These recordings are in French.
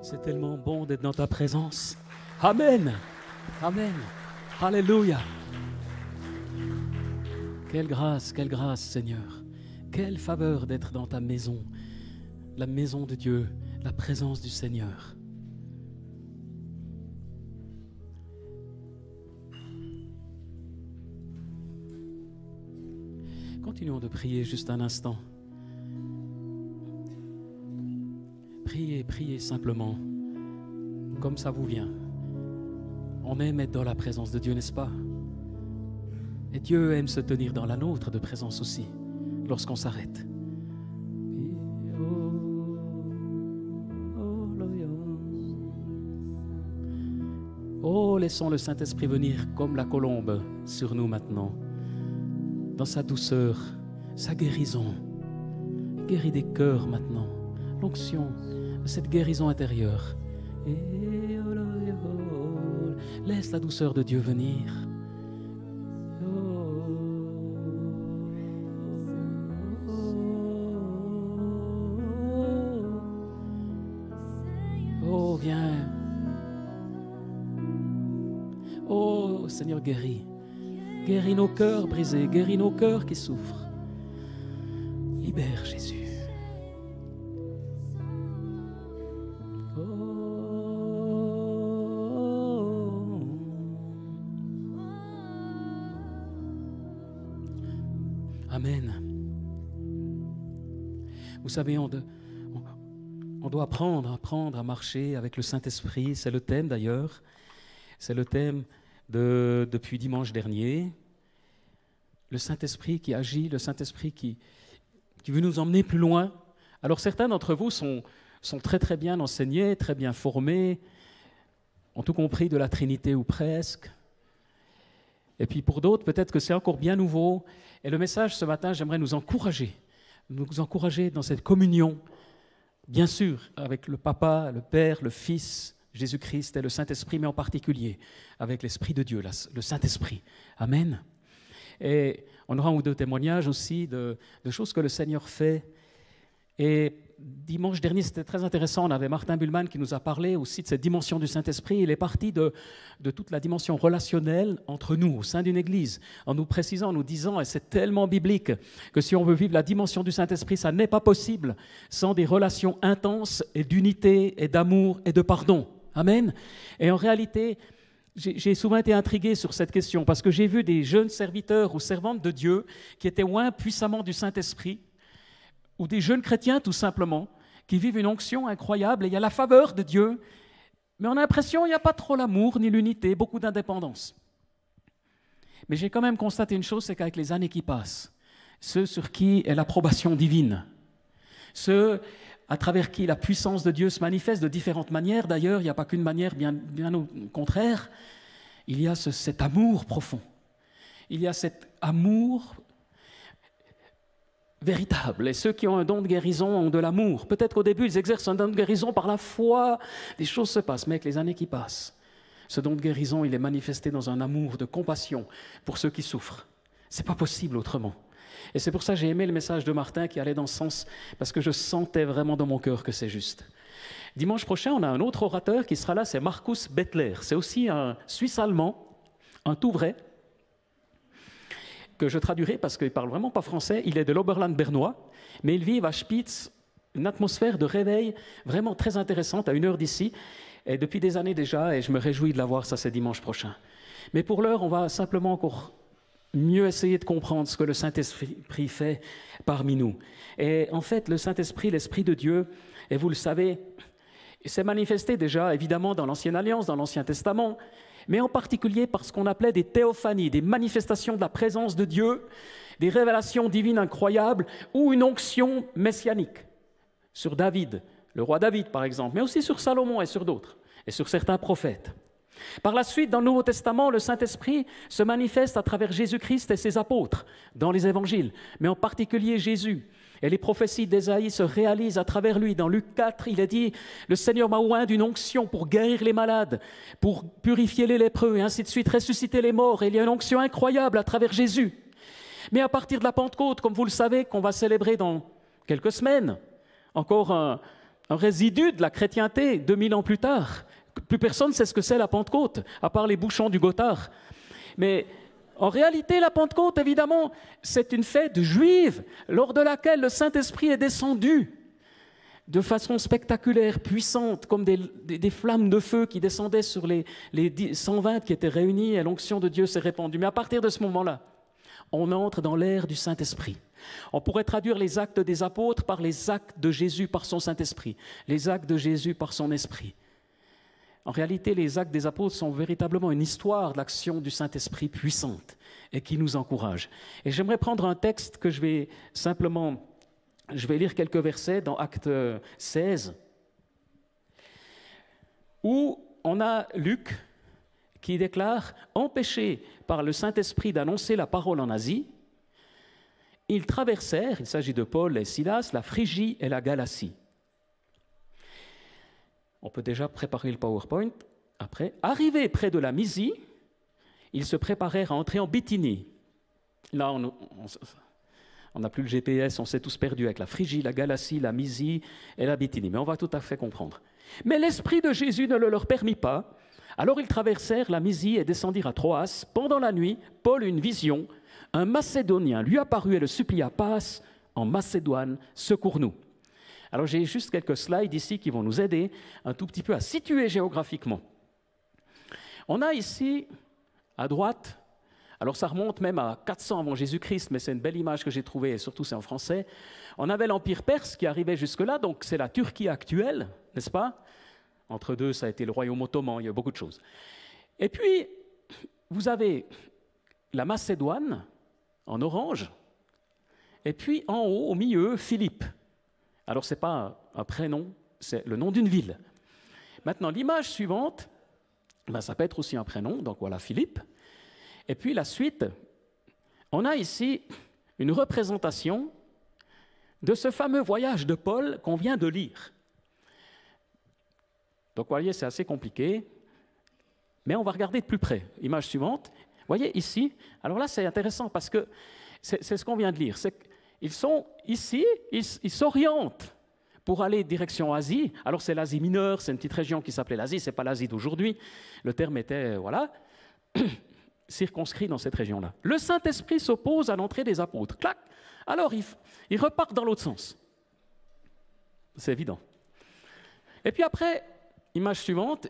C'est tellement bon d'être dans ta présence. Amen. Amen. Alléluia. Quelle grâce, Seigneur. Quelle faveur d'être dans ta maison, la maison de Dieu, la présence du Seigneur. Continuons de prier juste un instant. Priez simplement, comme ça vous vient. On aime être dans la présence de Dieu, n'est-ce pas? Et Dieu aime se tenir dans la nôtre de présence aussi, lorsqu'on s'arrête. Oh, laissons le Saint-Esprit venir comme la colombe sur nous maintenant, dans sa douceur, sa guérison. Guéris des cœurs maintenant, l'onction, cette guérison intérieure. Laisse la douceur de Dieu venir. Oh, viens. Oh, Seigneur, guéris. Guéris nos cœurs brisés, guéris nos cœurs qui souffrent. Libère, Jésus. Amen. Vous savez, on doit apprendre à marcher avec le Saint-Esprit. C'est le thème d'ailleurs. C'est le thème depuis dimanche dernier. Le Saint-Esprit qui agit, le Saint-Esprit qui veut nous emmener plus loin. Alors certains d'entre vous sont très très bien enseignés, très bien formés, ont tout compris de la Trinité ou presque. Et puis pour d'autres, peut-être que c'est encore bien nouveau. Et le message ce matin, j'aimerais nous encourager dans cette communion, bien sûr, avec le Papa, le Père, le Fils, Jésus-Christ et le Saint-Esprit, mais en particulier avec l'Esprit de Dieu, le Saint-Esprit. Amen. Et on aura un ou deux témoignages aussi de choses que le Seigneur fait. Et dimanche dernier, c'était très intéressant. On avait Martin Bullman qui nous a parlé aussi de cette dimension du Saint-Esprit. Il est parti de toute la dimension relationnelle entre nous, au sein d'une Église, en nous précisant, en nous disant, et c'est tellement biblique, que si on veut vivre la dimension du Saint-Esprit, ça n'est pas possible sans des relations intenses et d'unité et d'amour et de pardon. Amen. Et en réalité, j'ai souvent été intrigué sur cette question parce que j'ai vu des jeunes serviteurs ou servantes de Dieu qui étaient loin puissamment du Saint-Esprit, ou des jeunes chrétiens tout simplement, qui vivent une onction incroyable et il y a la faveur de Dieu, mais on a l'impression qu'il n'y a pas trop l'amour ni l'unité, beaucoup d'indépendance. Mais j'ai quand même constaté une chose, c'est qu'avec les années qui passent, ceux sur qui est l'approbation divine, ceux à travers qui la puissance de Dieu se manifeste de différentes manières, d'ailleurs, il n'y a pas qu'une manière, bien au contraire, il y a cet amour profond, il y a cet amour véritable. Et ceux qui ont un don de guérison ont de l'amour. Peut-être qu'au début, ils exercent un don de guérison par la foi. Des choses se passent, mais avec les années qui passent, ce don de guérison, il est manifesté dans un amour de compassion pour ceux qui souffrent. Ce n'est pas possible autrement. Et c'est pour ça que j'ai aimé le message de Martin qui allait dans ce sens, parce que je sentais vraiment dans mon cœur que c'est juste. Dimanche prochain, on a un autre orateur qui sera là, c'est Markus Bettler. C'est aussi un Suisse-allemand, un tout vrai, que je traduirai parce qu'il ne parle vraiment pas français. Il est de l'Oberland bernois, mais il vit à Spitz, une atmosphère de réveil vraiment très intéressante, à 1 heure d'ici, et depuis des années déjà, et je me réjouis de la voir, ça c'est dimanche prochain. Mais pour l'heure, on va simplement encore mieux essayer de comprendre ce que le Saint-Esprit fait parmi nous. Et en fait, le Saint-Esprit, l'Esprit de Dieu, et vous le savez, s'est manifesté déjà évidemment dans l'Ancienne Alliance, dans l'Ancien Testament, mais en particulier par ce qu'on appelait des théophanies, des manifestations de la présence de Dieu, des révélations divines incroyables ou une onction messianique sur David, le roi David par exemple, mais aussi sur Salomon et sur d'autres, et sur certains prophètes. Par la suite, dans le Nouveau Testament, le Saint-Esprit se manifeste à travers Jésus-Christ et ses apôtres dans les évangiles, mais en particulier Jésus. Et les prophéties d'Ésaïe se réalisent à travers lui. Dans Luc 4, il est dit « Le Seigneur m'a oint d'une onction pour guérir les malades, pour purifier les lépreux, et ainsi de suite, ressusciter les morts. » Et il y a une onction incroyable à travers Jésus. Mais à partir de la Pentecôte, comme vous le savez, qu'on va célébrer dans quelques semaines, encore un résidu de la chrétienté 2000 ans plus tard. Plus personne ne sait ce que c'est la Pentecôte, à part les bouchons du Gothard. Mais en réalité, la Pentecôte, évidemment, c'est une fête juive lors de laquelle le Saint-Esprit est descendu de façon spectaculaire, puissante, comme des flammes de feu qui descendaient sur les 120 qui étaient réunis et l'onction de Dieu s'est répandue. Mais à partir de ce moment-là, on entre dans l'ère du Saint-Esprit. On pourrait traduire les actes des apôtres par les actes de Jésus par son Saint-Esprit, les actes de Jésus par son Esprit. En réalité, les actes des apôtres sont véritablement une histoire de l'action du Saint-Esprit puissante et qui nous encourage. Et j'aimerais prendre un texte que je vais lire quelques versets dans Acte 16, où on a Luc qui déclare « Empêchés par le Saint-Esprit d'annoncer la parole en Asie, ils traversèrent, il s'agit de Paul et Silas, la Phrygie et la Galatie. » On peut déjà préparer le PowerPoint. Après, arrivés près de la Mysie, ils se préparèrent à entrer en Bithynie. Là, on n'a plus le GPS, on s'est tous perdus avec la Phrygie, la Galatie, la Mysie et la Bithynie. Mais on va tout à fait comprendre. Mais l'Esprit de Jésus ne le leur permit pas. Alors ils traversèrent la Mysie et descendirent à Troas. Pendant la nuit, Paul eut une vision. Un Macédonien lui apparut et le supplia, passe en Macédoine, secours-nous. Alors j'ai juste quelques slides ici qui vont nous aider un tout petit peu à situer géographiquement. On a ici, à droite, alors ça remonte même à 400 avant Jésus-Christ, mais c'est une belle image que j'ai trouvée, et surtout c'est en français. On avait l'Empire perse qui arrivait jusque-là, donc c'est la Turquie actuelle, n'est-ce pas? Entre deux, ça a été le royaume ottoman, il y a beaucoup de choses. Et puis, vous avez la Macédoine, en orange, et puis en haut, au milieu, Philippe. Alors, ce n'est pas un prénom, c'est le nom d'une ville. Maintenant, l'image suivante, ça peut être aussi un prénom, donc voilà, Philippe. Et puis la suite, on a ici une représentation de ce fameux voyage de Paul qu'on vient de lire. Donc, vous voyez, c'est assez compliqué, mais on va regarder de plus près. Image suivante. Vous voyez, ici, alors là, c'est intéressant parce que c'est ce qu'on vient de lire. Ils sont ici, ils s'orientent pour aller direction Asie. Alors, c'est l'Asie mineure, c'est une petite région qui s'appelait l'Asie, ce n'est pas l'Asie d'aujourd'hui. Le terme était, voilà, circonscrit dans cette région-là. Le Saint-Esprit s'oppose à l'entrée des apôtres. Clac! Alors, ils repartent dans l'autre sens. C'est évident. Et puis après, image suivante,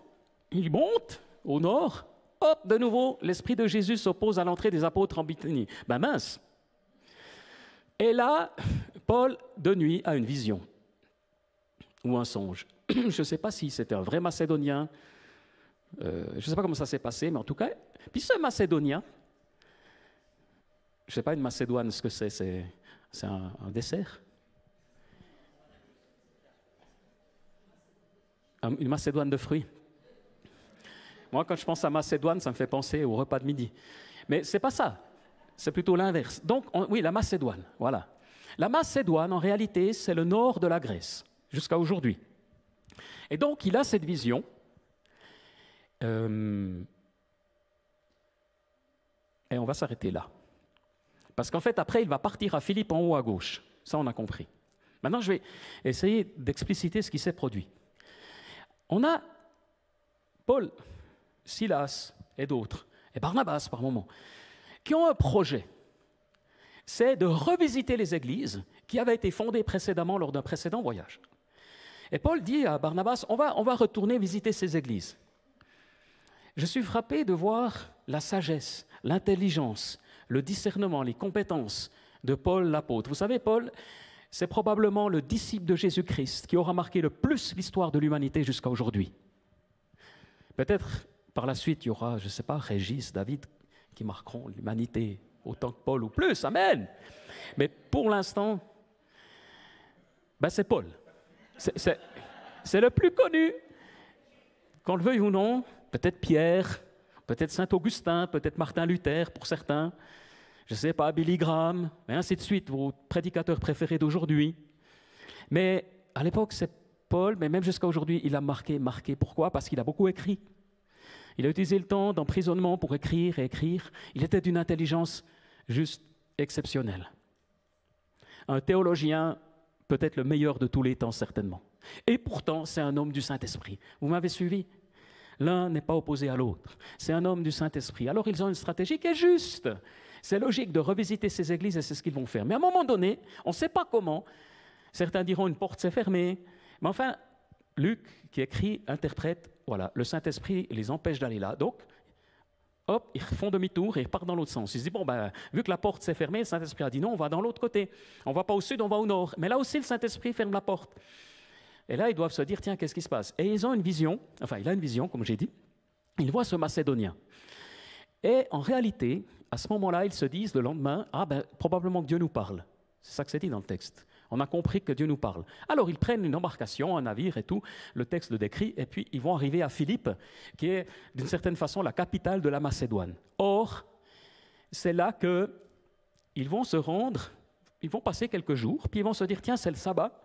ils montent au nord. Hop, de nouveau, l'Esprit de Jésus s'oppose à l'entrée des apôtres en Bithynie. Ben mince! Et là, Paul, de nuit, a une vision ou un songe. Je ne sais pas si c'était un vrai Macédonien, je ne sais pas comment ça s'est passé, mais en tout cas, puis ce Macédonien, je ne sais pas une Macédoine ce que c'est un dessert. Une Macédoine de fruits. Moi, quand je pense à Macédoine, ça me fait penser au repas de midi. Mais ce n'est pas ça. C'est plutôt l'inverse. Donc, oui, la Macédoine, voilà. La Macédoine, en réalité, c'est le nord de la Grèce, jusqu'à aujourd'hui. Et donc, il a cette vision. Et on va s'arrêter là. Parce qu'en fait, après, il va partir à Philippe en haut à gauche. Ça, on a compris. Maintenant, je vais essayer d'expliciter ce qui s'est produit. On a Paul, Silas et d'autres, et Barnabas par moment, qui ont un projet, c'est de revisiter les églises qui avaient été fondées précédemment lors d'un précédent voyage. Et Paul dit à Barnabas, on va retourner visiter ces églises. Je suis frappé de voir la sagesse, l'intelligence, le discernement, les compétences de Paul l'apôtre. Vous savez, Paul, c'est probablement le disciple de Jésus-Christ qui aura marqué le plus l'histoire de l'humanité jusqu'à aujourd'hui. Peut-être par la suite, il y aura, je ne sais pas, Régis, David, qui marqueront l'humanité autant que Paul ou plus, amen. Mais pour l'instant, c'est Paul. C'est le plus connu. Qu'on le veuille ou non, peut-être Pierre, peut-être Saint-Augustin, peut-être Martin Luther pour certains, je ne sais pas, Billy Graham, et ainsi de suite, vos prédicateurs préférés d'aujourd'hui. Mais à l'époque, c'est Paul, mais même jusqu'à aujourd'hui, il a marqué. Pourquoi? Parce qu'il a beaucoup écrit. Il a utilisé le temps d'emprisonnement pour écrire et écrire. Il était d'une intelligence juste exceptionnelle. Un théologien, peut-être le meilleur de tous les temps, certainement. Et pourtant, c'est un homme du Saint-Esprit. Vous m'avez suivi? L'un n'est pas opposé à l'autre. C'est un homme du Saint-Esprit. Alors, ils ont une stratégie qui est juste. C'est logique de revisiter ces églises et c'est ce qu'ils vont faire. Mais à un moment donné, on ne sait pas comment. Certains diront une porte s'est fermée. Mais enfin, Luc, qui écrit, interprète, voilà, le Saint-Esprit les empêche d'aller là. Donc, hop, ils font demi-tour et ils partent dans l'autre sens. Ils se disent, bon, ben, vu que la porte s'est fermée, le Saint-Esprit a dit non, on va dans l'autre côté. On ne va pas au sud, on va au nord. Mais là aussi, le Saint-Esprit ferme la porte. Et là, ils doivent se dire, tiens, qu'est-ce qui se passe? Et ils ont une vision, enfin, il a une vision, comme j'ai dit. Ils voient ce Macédonien. Et en réalité, à ce moment-là, ils se disent le lendemain, ah ben, probablement que Dieu nous parle. C'est ça que c'est dit dans le texte. On a compris que Dieu nous parle. Alors, ils prennent une embarcation, un navire et tout, le texte le décrit, et puis ils vont arriver à Philippe, qui est d'une certaine façon la capitale de la Macédoine. Or, c'est là qu'ils vont se rendre, ils vont passer quelques jours, puis ils vont se dire, tiens, c'est le sabbat,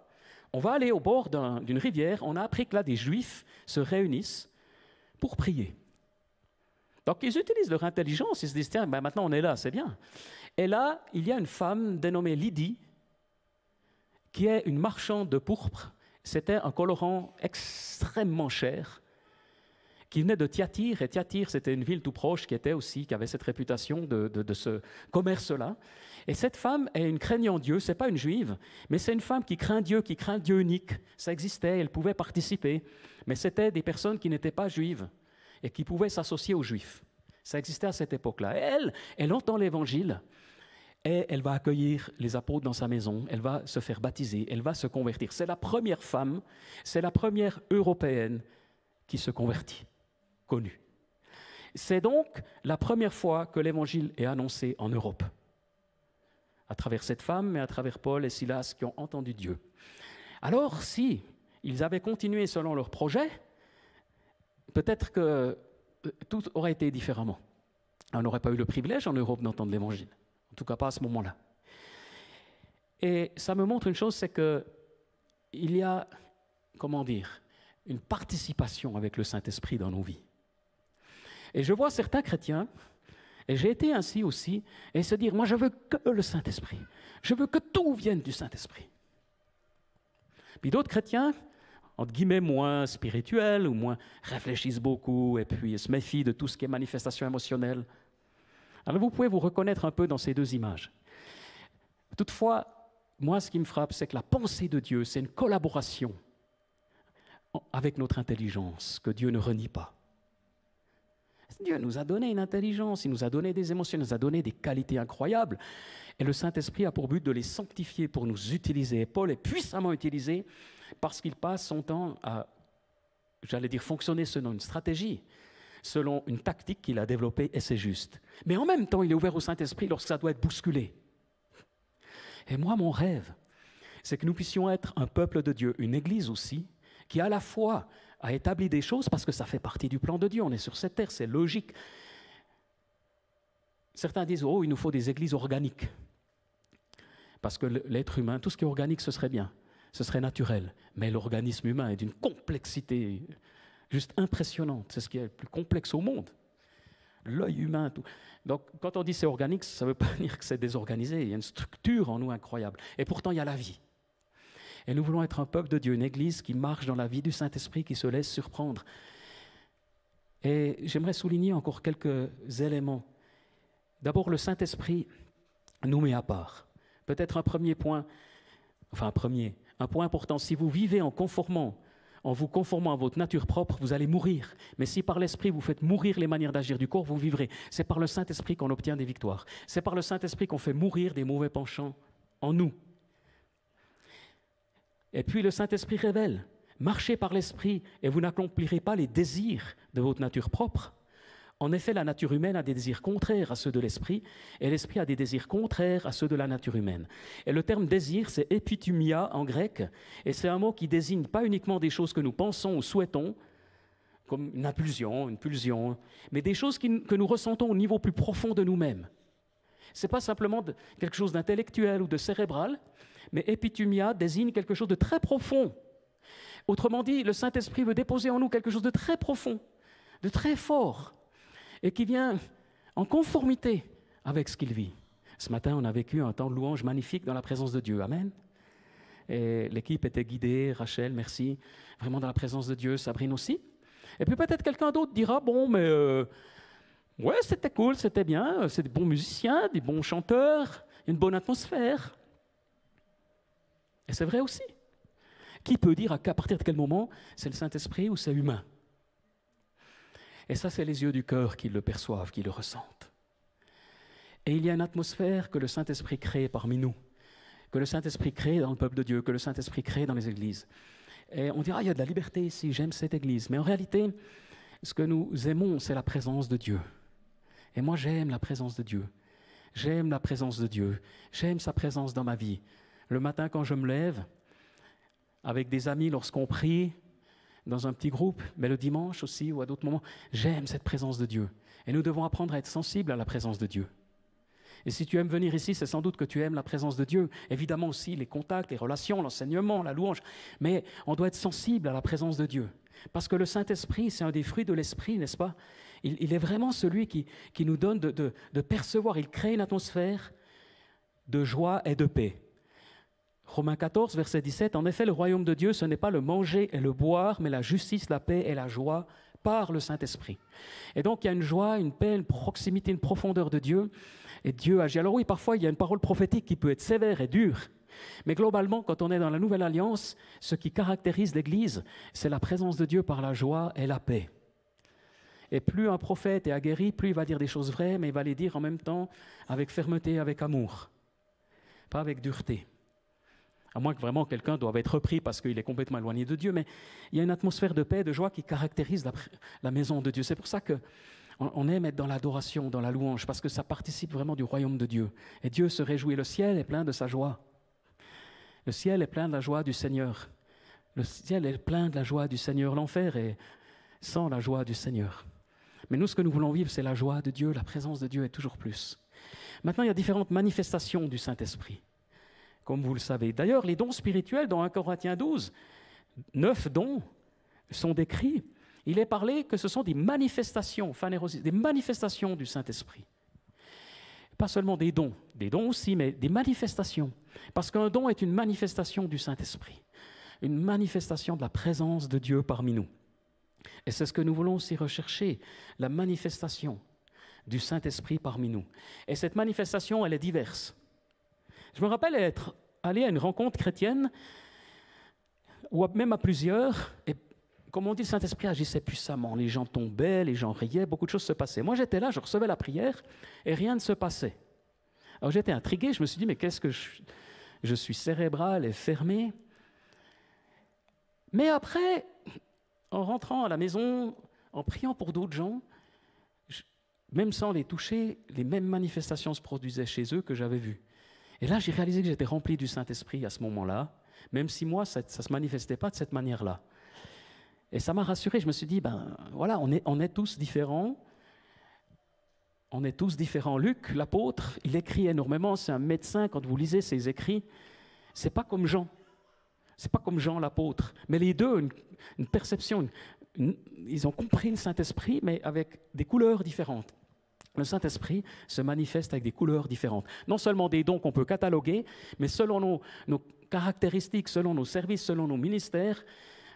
on va aller au bord d'une rivière, on a appris que là, des Juifs se réunissent pour prier. Donc, ils utilisent leur intelligence, ils se disent, tiens, ben, maintenant on est là, c'est bien. Et là, il y a une femme dénommée Lydie, qui est une marchande de pourpre. C'était un colorant extrêmement cher, qui venait de Thyatire, et Thyatire, c'était une ville tout proche qui avait cette réputation de ce commerce-là. Et cette femme est une craignant Dieu, ce n'est pas une juive, mais c'est une femme qui craint Dieu unique. Ça existait, elle pouvait participer, mais c'était des personnes qui n'étaient pas juives et qui pouvaient s'associer aux juifs. Ça existait à cette époque-là. Et elle entend l'Évangile, et elle va accueillir les apôtres dans sa maison, elle va se faire baptiser, elle va se convertir. C'est la première femme, c'est la première européenne qui se convertit, connue. C'est donc la première fois que l'Évangile est annoncé en Europe, à travers cette femme, mais à travers Paul et Silas qui ont entendu Dieu. Alors, si ils avaient continué selon leur projet, peut-être que tout aurait été différemment. On n'aurait pas eu le privilège en Europe d'entendre l'Évangile. En tout cas, pas à ce moment-là. Et ça me montre une chose, c'est qu'il y a, comment dire, une participation avec le Saint-Esprit dans nos vies. Et je vois certains chrétiens, et j'ai été ainsi aussi, et se dire, moi je veux que le Saint-Esprit. Je veux que tout vienne du Saint-Esprit. Puis d'autres chrétiens, entre guillemets, moins spirituels ou moins réfléchissent beaucoup et puis se méfient de tout ce qui est manifestation émotionnelle. Alors vous pouvez vous reconnaître un peu dans ces deux images. Toutefois, moi ce qui me frappe, c'est que la pensée de Dieu, c'est une collaboration avec notre intelligence que Dieu ne renie pas. Dieu nous a donné une intelligence, il nous a donné des émotions, il nous a donné des qualités incroyables. Et le Saint-Esprit a pour but de les sanctifier, pour nous utiliser. Et Paul est puissamment utilisé parce qu'il passe son temps à, j'allais dire, fonctionner selon une stratégie, selon une tactique qu'il a développée, et c'est juste. Mais en même temps, il est ouvert au Saint-Esprit lorsque ça doit être bousculé. Et moi, mon rêve, c'est que nous puissions être un peuple de Dieu, une église aussi, qui à la fois a établi des choses parce que ça fait partie du plan de Dieu. On est sur cette terre, c'est logique. Certains disent, oh, il nous faut des églises organiques. Parce que l'être humain, tout ce qui est organique, ce serait bien. Ce serait naturel. Mais l'organisme humain est d'une complexité juste impressionnante. C'est ce qui est le plus complexe au monde. L'œil humain, tout. Donc, quand on dit c'est organique, ça ne veut pas dire que c'est désorganisé. Il y a une structure en nous incroyable. Et pourtant, il y a la vie. Et nous voulons être un peuple de Dieu, une église qui marche dans la vie du Saint-Esprit, qui se laisse surprendre. Et j'aimerais souligner encore quelques éléments. D'abord, le Saint-Esprit nous met à part. Peut-être un premier point, un point important. Si vous vivez en vous conformant à votre nature propre, vous allez mourir. Mais si par l'Esprit vous faites mourir les manières d'agir du corps, vous vivrez. C'est par le Saint-Esprit qu'on obtient des victoires. C'est par le Saint-Esprit qu'on fait mourir des mauvais penchants en nous. Et puis le Saint-Esprit révèle, marchez par l'Esprit et vous n'accomplirez pas les désirs de votre nature propre. En effet, la nature humaine a des désirs contraires à ceux de l'Esprit et l'Esprit a des désirs contraires à ceux de la nature humaine. Et le terme désir, c'est epithumia en grec, et c'est un mot qui désigne pas uniquement des choses que nous pensons ou souhaitons, comme une impulsion, une pulsion, mais des choses que nous ressentons au niveau plus profond de nous-mêmes. Ce n'est pas simplement quelque chose d'intellectuel ou de cérébral, mais epithumia désigne quelque chose de très profond. Autrement dit, le Saint-Esprit veut déposer en nous quelque chose de très profond, de très fort, et qui vient en conformité avec ce qu'il vit. Ce matin, on a vécu un temps de louange magnifique dans la présence de Dieu. Amen. Et l'équipe était guidée, Rachel, merci, vraiment dans la présence de Dieu, Sabrine aussi. Et puis peut-être quelqu'un d'autre dira, bon, mais ouais, c'était cool, c'était bien, c'est des bons musiciens, des bons chanteurs, une bonne atmosphère. Et c'est vrai aussi. Qui peut dire qu'à partir de quel moment c'est le Saint-Esprit ou c'est humain? Et ça, c'est les yeux du cœur qui le perçoivent, qui le ressentent. Et il y a une atmosphère que le Saint-Esprit crée parmi nous, que le Saint-Esprit crée dans le peuple de Dieu, que le Saint-Esprit crée dans les églises. Et on dira, il y a de la liberté ici, j'aime cette église. Mais en réalité, ce que nous aimons, c'est la présence de Dieu. Et moi, j'aime la présence de Dieu. J'aime la présence de Dieu. J'aime sa présence dans ma vie. Le matin, quand je me lève, avec des amis, lorsqu'on prie, dans un petit groupe, mais le dimanche aussi ou à d'autres moments, j'aime cette présence de Dieu. Et nous devons apprendre à être sensibles à la présence de Dieu. Et si tu aimes venir ici, c'est sans doute que tu aimes la présence de Dieu. Évidemment aussi les contacts, les relations, l'enseignement, la louange. Mais on doit être sensible à la présence de Dieu. Parce que le Saint-Esprit, c'est un des fruits de l'Esprit, n'est-ce pas? Il est vraiment celui qui nous donne de percevoir. Il crée une atmosphère de joie et de paix. Romains 14, verset 17, « En effet, le royaume de Dieu, ce n'est pas le manger et le boire, mais la justice, la paix et la joie par le Saint-Esprit. » Et donc, il y a une joie, une paix, une proximité, une profondeur de Dieu. Et Dieu agit. Alors oui, parfois, il y a une parole prophétique qui peut être sévère et dure. Mais globalement, quand on est dans la Nouvelle Alliance, ce qui caractérise l'Église, c'est la présence de Dieu par la joie et la paix. Et plus un prophète est aguerri, plus il va dire des choses vraies, mais il va les dire en même temps avec fermeté, avec amour, pas avec dureté. À moins que vraiment quelqu'un doive être repris parce qu'il est complètement éloigné de Dieu, mais il y a une atmosphère de paix, de joie qui caractérise la maison de Dieu. C'est pour ça qu'on aime être dans l'adoration, dans la louange, parce que ça participe vraiment du royaume de Dieu. Et Dieu se réjouit, le ciel est plein de sa joie. Le ciel est plein de la joie du Seigneur. Le ciel est plein de la joie du Seigneur. L'enfer est sans la joie du Seigneur. Mais nous, ce que nous voulons vivre, c'est la joie de Dieu, la présence de Dieu est toujours plus. Maintenant, il y a différentes manifestations du Saint-Esprit, comme vous le savez. D'ailleurs, les dons spirituels, dans 1 Corinthiens 12, 9 dons sont décrits. Il est parlé que ce sont des manifestations, des manifestations du Saint-Esprit. Pas seulement des dons aussi, mais des manifestations. Parce qu'un don est une manifestation du Saint-Esprit, une manifestation de la présence de Dieu parmi nous. Et c'est ce que nous voulons aussi rechercher, la manifestation du Saint-Esprit parmi nous. Et cette manifestation, elle est diverse. Je me rappelle être allé à une rencontre chrétienne, ou même à plusieurs, et comme on dit, le Saint-Esprit agissait puissamment. Les gens tombaient, les gens riaient, beaucoup de choses se passaient. Moi, j'étais là, je recevais la prière, et rien ne se passait. Alors j'étais intrigué, je me suis dit, mais qu'est-ce que je suis cérébral et fermé. Mais après, en rentrant à la maison, en priant pour d'autres gens, même sans les toucher, les mêmes manifestations se produisaient chez eux que j'avais vues. Et là, j'ai réalisé que j'étais rempli du Saint-Esprit à ce moment-là, même si moi, ça ne se manifestait pas de cette manière-là. Et ça m'a rassuré, je me suis dit, ben voilà, on est tous différents. On est tous différents. Luc, l'apôtre, il écrit énormément, c'est un médecin, quand vous lisez ses écrits, c'est pas comme Jean. C'est pas comme Jean l'apôtre. Mais les deux, une perception, ils ont compris le Saint-Esprit, mais avec des couleurs différentes. Le Saint-Esprit se manifeste avec des couleurs différentes. Non seulement des dons qu'on peut cataloguer, mais selon nos caractéristiques, selon nos services, selon nos ministères,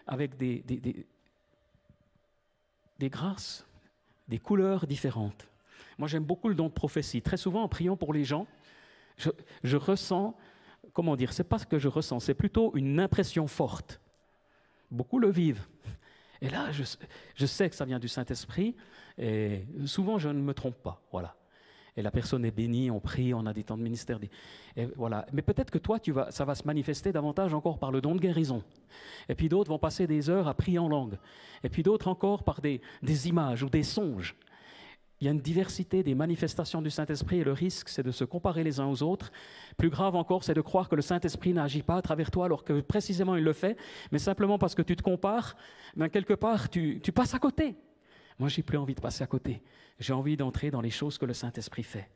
avec des grâces, des couleurs différentes. Moi, j'aime beaucoup le don de prophétie. Très souvent, en priant pour les gens, je ressens, comment dire, c'est pas ce que je ressens, c'est plutôt une impression forte. Beaucoup le vivent. Et là, je sais que ça vient du Saint-Esprit, et souvent, je ne me trompe pas, voilà. Et la personne est bénie, on prie, on a des temps de ministère. Et voilà. Mais peut-être que toi, ça va se manifester davantage encore par le don de guérison. Et puis d'autres vont passer des heures à prier en langue. Et puis d'autres encore par des images ou des songes. Il y a une diversité des manifestations du Saint-Esprit et le risque, c'est de se comparer les uns aux autres. Plus grave encore, c'est de croire que le Saint-Esprit n'agit pas à travers toi alors que précisément il le fait, mais simplement parce que tu te compares, ben quelque part, tu passes à côté. Moi, je n'ai plus envie de passer à côté. J'ai envie d'entrer dans les choses que le Saint-Esprit fait.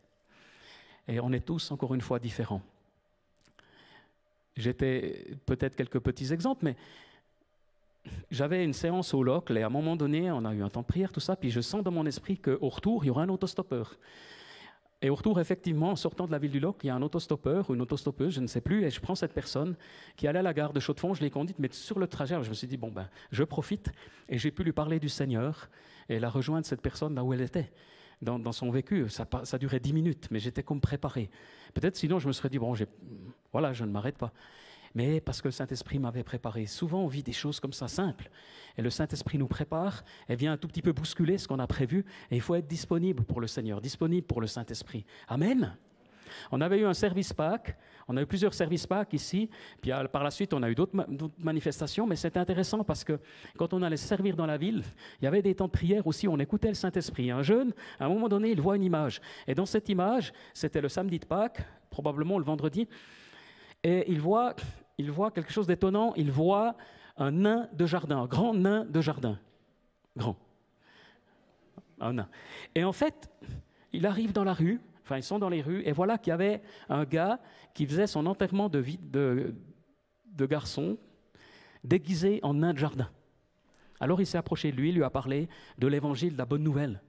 Et on est tous, encore une fois, différents. J'étais peut-être quelques petits exemples, mais j'avais une séance au Locle et à un moment donné, on a eu un temps de prière, tout ça, puis je sens dans mon esprit qu'au retour, il y aura un autostoppeur. Et au retour, effectivement, en sortant de la ville du Loc, il y a un autostoppeur ou une autostoppeuse, je ne sais plus, et je prends cette personne qui allait à la gare de Chaux-de-Fonds, je l'ai conduite, mais sur le trajet, je me suis dit, bon, ben, je profite, et j'ai pu lui parler du Seigneur, et la rejoindre, cette personne, là où elle était, dans son vécu. Ça durait 10 minutes, mais j'étais comme préparé. Peut-être sinon, je me serais dit, bon, voilà, je ne m'arrête pas. Mais parce que le Saint-Esprit m'avait préparé. Souvent, on vit des choses comme ça, simples. Et le Saint-Esprit nous prépare, et vient un tout petit peu bousculer ce qu'on a prévu. Et il faut être disponible pour le Seigneur, disponible pour le Saint-Esprit. Amen. On avait eu un service Pâques, on a eu plusieurs services Pâques ici, puis par la suite on a eu d'autres manifestations, mais c'était intéressant parce que quand on allait servir dans la ville, il y avait des temps de prière aussi, on écoutait le Saint-Esprit. Un jeune, à un moment donné, il voit une image, et dans cette image, c'était le samedi de Pâques, probablement le vendredi, et il voit quelque chose d'étonnant, il voit un nain de jardin, un grand nain de jardin, grand, un nain. Et en fait, il arrive dans la rue, enfin, ils sont dans les rues, et voilà qu'il y avait un gars qui faisait son enterrement de garçon déguisé en nain de jardin. Alors il s'est approché de lui, il lui a parlé de l'évangile, de la bonne nouvelle.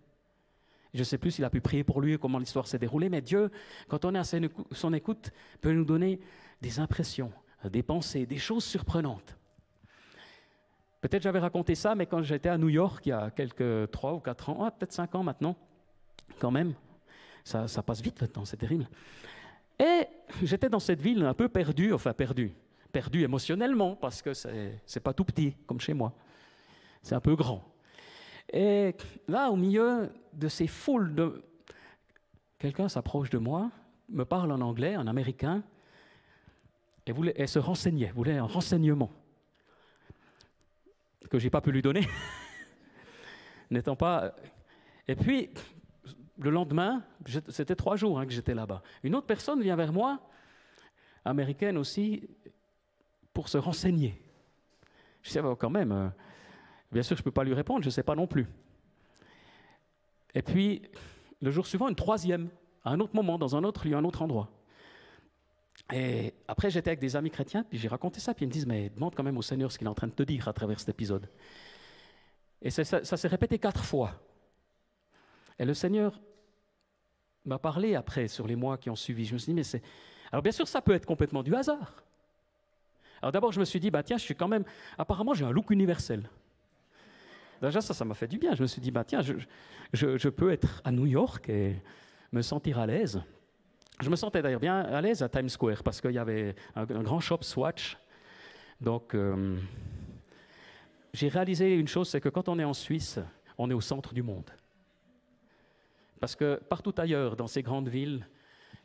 Je ne sais plus s'il a pu prier pour lui, comment l'histoire s'est déroulée, mais Dieu, quand on est à son écoute, peut nous donner des impressions, des pensées, des choses surprenantes. Peut-être j'avais raconté ça, mais quand j'étais à New York, il y a quelques 3 ou 4 ans, peut-être 5 ans maintenant, quand même, ça passe vite le temps, c'est terrible. Et j'étais dans cette ville un peu perdue, perdu émotionnellement, parce que c'est pas tout petit, comme chez moi. C'est un peu grand. Et là, au milieu de ces foules quelqu'un s'approche de moi, me parle en anglais, en américain, et se renseignait, voulait un renseignement que je n'ai pas pu lui donner, n'étant pas... Et puis, le lendemain, c'était 3 jours que j'étais là-bas, une autre personne vient vers moi, américaine aussi, pour se renseigner. Je sais, quand même, bien sûr, je ne peux pas lui répondre, je ne sais pas non plus. Et puis, le jour suivant, une troisième, à un autre moment, dans un autre lieu, un autre endroit. Et après, j'étais avec des amis chrétiens, puis j'ai raconté ça, puis ils me disent, mais demande quand même au Seigneur ce qu'il est en train de te dire à travers cet épisode. Et ça s'est répété 4 fois. Et le Seigneur m'a parlé après, sur les mois qui ont suivi. Je me suis dit, mais c'est... Alors bien sûr, ça peut être complètement du hasard. Alors d'abord, je me suis dit, bah tiens, je suis quand même... Apparemment, j'ai un look universel. Déjà, ça m'a fait du bien. Je me suis dit, bah tiens, je peux être à New York et me sentir à l'aise. Je me sentais d'ailleurs bien à l'aise à Times Square parce qu'il y avait un grand shop Swatch. Donc, j'ai réalisé une chose, c'est que quand on est en Suisse, on est au centre du monde. Parce que partout ailleurs, dans ces grandes villes,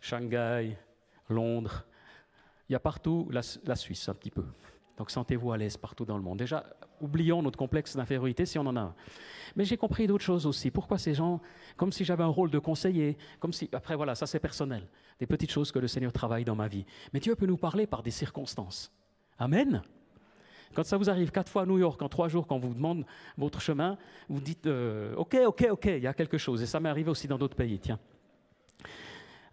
Shanghai, Londres, il y a partout la Suisse un petit peu. Donc sentez-vous à l'aise partout dans le monde. Déjà, oublions notre complexe d'infériorité si on en a un. Mais j'ai compris d'autres choses aussi. Pourquoi ces gens, comme si j'avais un rôle de conseiller, comme si... Après voilà, ça c'est personnel. Des petites choses que le Seigneur travaille dans ma vie. Mais Dieu peut nous parler par des circonstances. Amen. Quand ça vous arrive 4 fois à New York en 3 jours, quand on vous demande votre chemin, vous dites OK, il y a quelque chose. Et ça m'est arrivé aussi dans d'autres pays, tiens.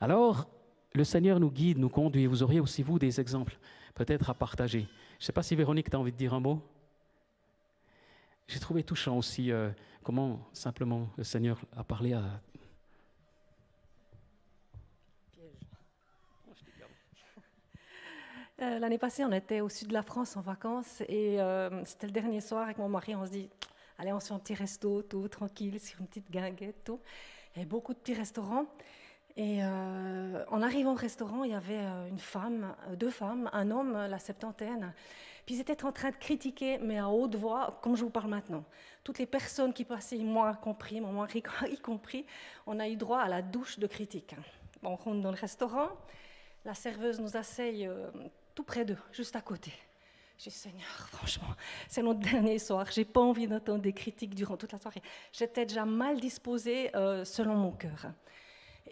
Alors, le Seigneur nous guide, nous conduit. Vous auriez aussi, vous, des exemples peut-être à partager. Je ne sais pas si Véronique, tu as envie de dire un mot. J'ai trouvé touchant aussi comment simplement le Seigneur a parlé à... L'année passée, on était au sud de la France en vacances et c'était le dernier soir avec mon mari. On se dit, allez, on se fait un petit resto, tout tranquille, sur une petite guinguette, tout. Il y avait beaucoup de petits restaurants. Et en arrivant au restaurant, il y avait une femme, 2 femmes, un homme, la septantaine. Puis ils étaient en train de critiquer, mais à haute voix, comme je vous parle maintenant. Toutes les personnes qui passaient, moi compris, mon mari y compris, on a eu droit à la douche de critiques. On rentre dans le restaurant, la serveuse nous asseye tout près d'eux, juste à côté. J'ai dit, Seigneur, franchement, c'est notre dernier soir. Je n'ai pas envie d'entendre des critiques durant toute la soirée. J'étais déjà mal disposée selon mon cœur.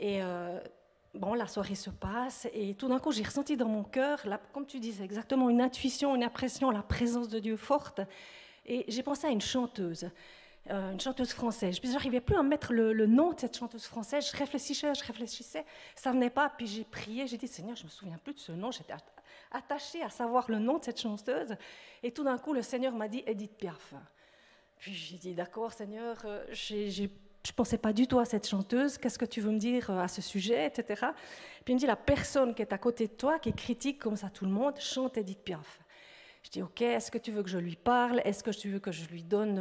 Et bon, la soirée se passe et tout d'un coup, j'ai ressenti dans mon cœur, comme tu disais, exactement une intuition, une impression, la présence de Dieu forte. Et j'ai pensé à une chanteuse française. Puis j'arrivais plus à mettre le nom de cette chanteuse française. Je réfléchissais, ça venait pas. Puis j'ai prié, j'ai dit, Seigneur, je me souviens plus de ce nom. J'étais attachée à savoir le nom de cette chanteuse. Et tout d'un coup, le Seigneur m'a dit Edith Piaf. Puis j'ai dit, d'accord, Seigneur, j'ai je ne pensais pas du tout à cette chanteuse, qu'est-ce que tu veux me dire à ce sujet, etc. Puis il me dit, la personne qui est à côté de toi, qui critique comme ça tout le monde, chante Édith Piaf. Je dis, ok, est-ce que tu veux que je lui parle? Est-ce que tu veux que je lui donne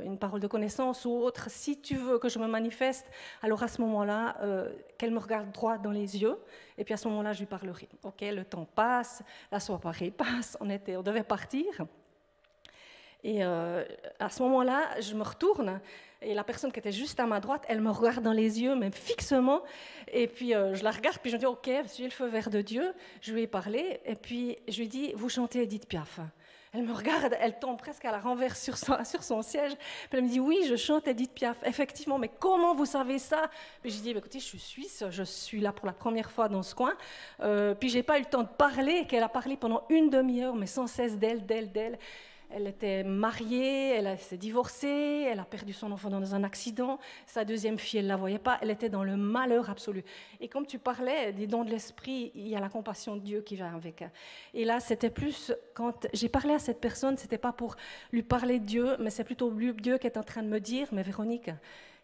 une parole de connaissance ou autre? Si tu veux que je me manifeste, alors à ce moment-là, qu'elle me regarde droit dans les yeux, et puis à ce moment-là, je lui parlerai. Ok, le temps passe, la soirée passe, on devait partir. Et à ce moment-là, je me retourne, et la personne qui était juste à ma droite, elle me regarde dans les yeux, même fixement, et puis je la regarde, puis je me dis, ok, j'ai le feu vert de Dieu, je lui ai parlé, et puis je lui dis, vous chantez Édith Piaf? Elle me regarde, elle tombe presque à la renverse sur son siège, puis elle me dit, oui, je chante Édith Piaf, effectivement, mais comment vous savez ça? Puis je lui dis, écoutez, je suis suisse, je suis là pour la première fois dans ce coin, puis j'ai pas eu le temps de parler, qu'elle a parlé pendant une demi-heure, mais sans cesse d'elle. Elle était mariée, elle s'est divorcée, elle a perdu son enfant dans un accident, sa deuxième fille, elle ne la voyait pas, elle était dans le malheur absolu. Et comme tu parlais des dons de l'esprit, il y a la compassion de Dieu qui va avec. Et là, c'était plus, quand j'ai parlé à cette personne, ce n'était pas pour lui parler de Dieu, mais c'est plutôt Dieu qui est en train de me dire, mais Véronique,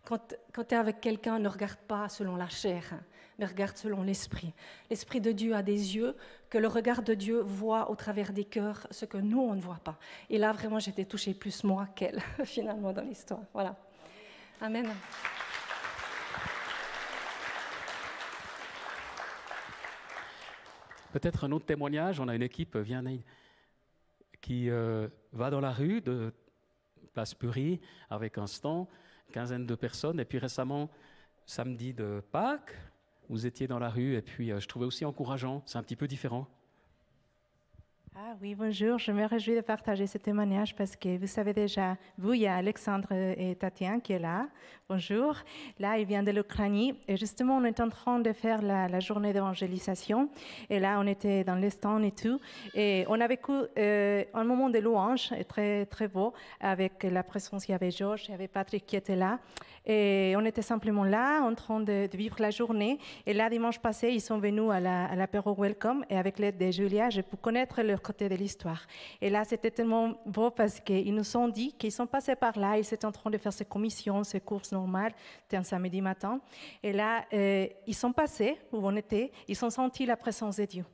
quand tu es avec quelqu'un, ne regarde pas selon la chair, mais regarde selon l'esprit. L'esprit de Dieu a des yeux, que le regard de Dieu voit au travers des cœurs ce que nous, on ne voit pas. Et là, vraiment, j'étais touchée plus moi qu'elle, finalement, dans l'histoire. Voilà. Amen. Peut-être un autre témoignage. On a une équipe qui va dans la rue de Place Purie avec un stand, une quinzaine de personnes. Et puis récemment, samedi de Pâques, vous étiez dans la rue et puis je trouvais aussi encourageant. C'est un petit peu différent. Ah oui, bonjour. Je me réjouis de partager ce témoignage parce que vous savez déjà, il y a Alexandre et Tatiana qui est là. Bonjour. Là, il vient de l'Ukraine et justement, on est en train de faire la journée d'évangélisation. Et là, on était dans les stands et tout. Et on a vécu un moment de louange très, très beau avec la présence. Il y avait Georges, il y avait Patrick qui était là. Et on était simplement là, en train de vivre la journée. Et là, dimanche passé, ils sont venus à l'apéro Welcome. Et avec l'aide de Julia, j'ai pu connaître leur côté de l'histoire. Et là, c'était tellement beau parce qu'ils nous ont dit qu'ils sont passés par là, ils étaient en train de faire ces commissions, ces courses normales, c'était un samedi matin. Et là, ils sont passés où on était, ils ont senti la présence de Dieu.